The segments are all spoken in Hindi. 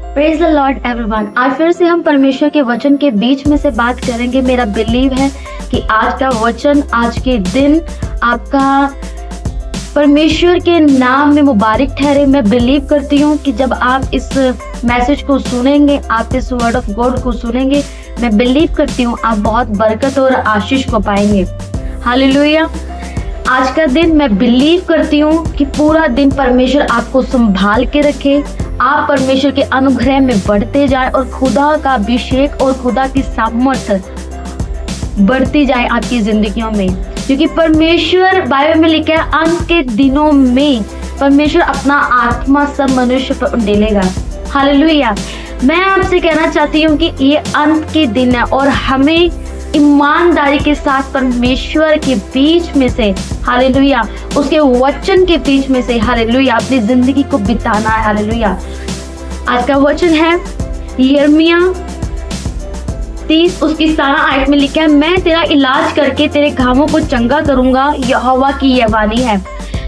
Praise the Lord everyone. आज फिर से हम परमेश्वर के वचन के बीच में से बात करेंगे। मेरा बिलीव है कि आज का वचन, आज के दिन आपका परमेश्वर के नाम में मुबारक ठहरे। मैं बिलीव करती हूँ कि जब आप इस मैसेज को सुनेंगे, आप इस वर्ड ऑफ गॉड को सुनेंगे, मैं बिलीव करती हूँ आप बहुत बरकत और आशीष को पाएंगे। हालेलुया। आज का दिन मैं बिलीव करती हूँ कि पूरा दिन परमेश्वर आपको संभाल के रखे, आप परमेश्वर के अनुग्रह में बढ़ते जाए और खुदा का अभिषेक और खुदा की सामर्थ बढ़ती जाए आपकी जिंदगियों में। क्योंकि परमेश्वर बाइबल में लिखा है अंत के दिनों में परमेश्वर अपना आत्मा सब मनुष्य पर उंडेलेगा। हालेलुया। मैं आपसे कहना चाहती हूँ कि ये अंत के दिन है और हमें ईमानदारी के साथ परमेश्वर के बीच में से, हालेलुया, उसके वचन के बीच में से, हालेलुया, अपनी जिंदगी को बिताना है। हालेलुया। आज का वचन है यिर्मयाह 30 उसकी 17 आयत में लिखा है, मैं तेरा इलाज करके तेरे घावों को चंगा करूंगा, यहोवा की यह वाणी है।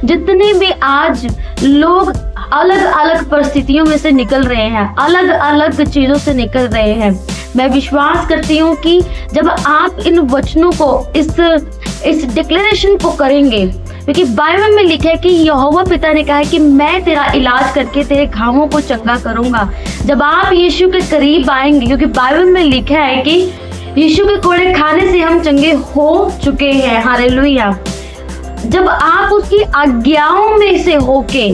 जितने भी आज लोग अलग अलग परिस्थितियों में से निकल रहे हैं, अलग अलग चीजों से निकल रहे हैं, मैं विश्वास करती हूँ कि जब आप इन वचनों को, इस डिक्लेरेशन को करेंगे, क्योंकि बाइबल में लिखा है कि यहोवा पिता ने कहा है कि मैं तेरा इलाज करके तेरे घावों को चंगा करूंगा। जब आप यीशु के करीब आएंगे, क्योंकि बाइबल में लिखा है कि यीशु के कोड़े खाने से हम चंगे हो चुके हैं। हालेलुया। जब आप उसकी आज्ञाओं में से होके,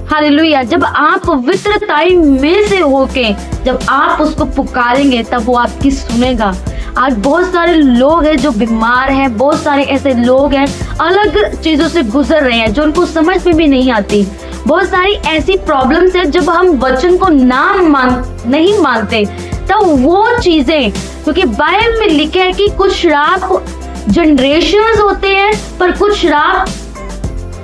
हालेलुया, जब आप पवित्रताई में से होके जब आप उसको पुकारेंगे तब वो आपकी सुनेगा। आज बहुत सारे लोग हैं जो बीमार हैं, बहुत सारे ऐसे लोग हैं अलग चीजों से गुजर रहे हैं जो उनको समझ में भी नहीं आती। बहुत सारी ऐसी प्रॉब्लम्स हैं जब हम वचन को नहीं मानते तो वो चीजें, क्योंकि बाइबल में लिखा है कि कुछ श्राप जनरेशंस होते हैं पर कुछ श्राप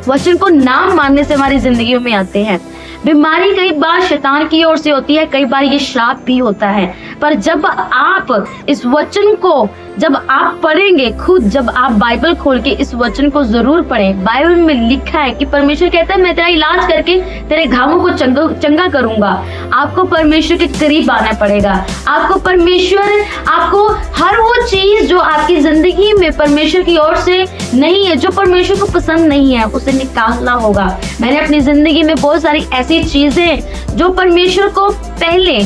वचन को नाम मानने से हमारी जिंदगियों में आते हैं। बीमारी कई बार शैतान की ओर से होती है, कई बार ये श्राप भी होता है। पर जब आप इस वचन को जब आप पढ़ेंगे, खुद जब आप बाइबल खोल के इस वचन को जरूर पढ़ें। बाइबल में लिखा है कि परमेश्वर कहता है मैं तेरा इलाज करके तेरे घावों को चंगा करूंगा। आपको परमेश्वर के करीब आना पड़ेगा। आपको हर वो चीज जो आपकी जिंदगी में परमेश्वर की ओर से नहीं है, जो परमेश्वर को पसंद नहीं है, उसे निकालना होगा। मैंने अपनी जिंदगी में बहुत सारी ऐसी चीजें जो परमेश्वर को पहले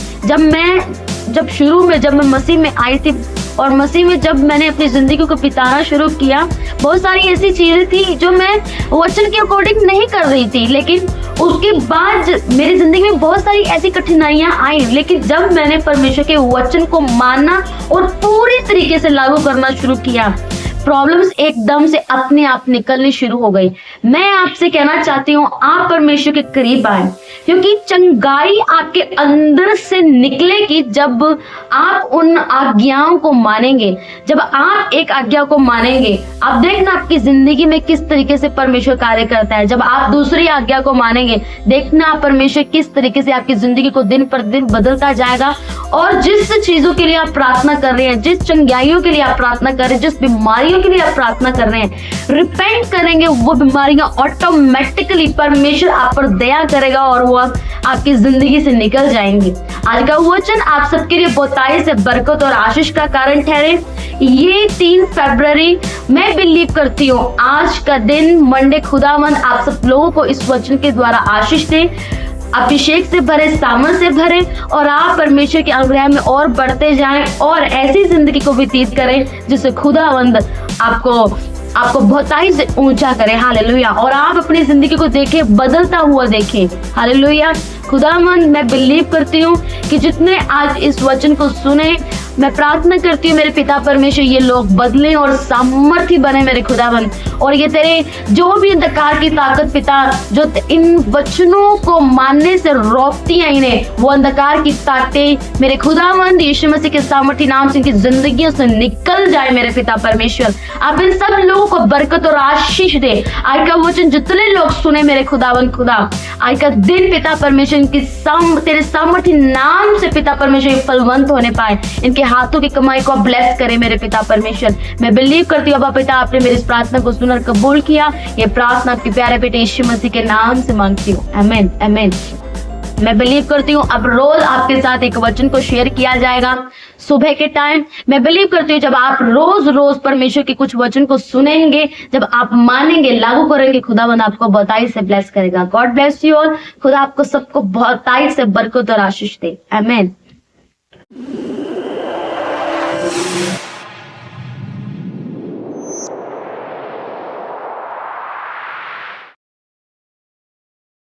जब शुरू में जब मैं मसीह में आई थी और मसीह में जब मैंने अपनी जिंदगी को बिताना शुरू किया, बहुत सारी ऐसी चीजें थी जो मैं वचन के अकॉर्डिंग नहीं कर रही थी। लेकिन उसके बाद मेरी जिंदगी में बहुत सारी ऐसी कठिनाइयां आई, लेकिन जब मैंने परमेश्वर के वचन को मानना और पूरी तरीके से लागू करना शुरू किया, प्रॉब्लम्स एकदम से अपने आप निकलनी शुरू हो गई। मैं आपसे कहना चाहती हूँ आप परमेश्वर के करीब आए, क्योंकि चंगाई आपके अंदर से निकलेगी जब आप उन आज्ञाओं को मानेंगे। जब आप एक आज्ञा को मानेंगे, आप देखना आपकी जिंदगी में किस तरीके से परमेश्वर कार्य करता है। जब आप दूसरी आज्ञा को मानेंगे, देखना परमेश्वर किस तरीके से आपकी जिंदगी को दिन पर दिन बदलता जाएगा। और जिस चीजों के लिए आप प्रार्थना कर रहे हैं, जिस चंगाइयों के लिए आप प्रार्थना कर रहे हैं, जिस बीमारियों के लिए आप प्रार्थना कर रहे हैं, रिपेंट करेंगे, वो बीमारियां ऑटोमेटिकली परमेश्वर आप पर दया करेगा और वो आपकी जिंदगी से निकल जाएंगी। आज का वचन आप सबके लिए बहुतायत से बरकत और आशीष का कारण ठहरे। ये 3 फरवरी मैं बिलीव करती हूँ आज का दिन मंडे खुदावंद आप सब लोगों को इस वचन के द्वारा आशीष दे, अभिषेक से भरे, सामर्थ से भरे और आप परमेश्वर के अनुग्रह में और बढ़ते जाएं और ऐसी जिंदगी को व्यतीत करें जिससे खुदावंद आपको बहुतायत से ऊंचा करे। हालेलुया। और आप अपनी जिंदगी को देखें, बदलता हुआ देखें। हालेलुया। खुदावंद मैं बिलीव करती हूँ कि जितने आज इस वचन को सुने, मैं प्रार्थना करती हूँ मेरे पिता परमेश्वर ये लोग बदले और सामर्थी बने मेरे खुदावंद। और ये तेरे जो भी अंधकार की ताकत पिता जो इन वचनों को मानने से रोकती है इन्हें, वो अंधकार की ताकतें मेरे खुदावंद यीशु मसीह के सामर्थी नाम से इनकी जिंदगियों से निकल जाए मेरे पिता परमेश्वर। आप इन सब लोगों को बरकत और आशीष दे। आज का वचन जितने लोग सुने मेरे खुदावंद खुदा, आज का दिन पिता परमेश्वर इनकी तेरे सामर्थी नाम से पिता परमेश्वर फलवंत होने पाए, इनके हाथों की कमाई को ब्लेस करे मेरे पिता परमेश्वर। मैं बिलीव करती हूँ पिता आपने मेरी इस प्रार्थना को सुनकर कबूल किया। ये प्रार्थना आपके प्यारे बेटे यीशु मसीह के नाम से मांगती हूँ। आमीन आमीन। मैं बिलीव करती हूँ अब रोज आपके साथ एक वचन को शेयर किया जाएगा सुबह के टाइम। मैं बिलीव करती हूँ जब आप रोज रोज परमेश्वर के कुछ वचन को सुनेंगे, जब आप मानेंगे, लागू करेंगे, खुदावंद आपको बहुतायत से ब्लेस करेगा। God bless you all. खुदा आपको सबको बहुतायत से बरकत और आशीष दे। आमीन।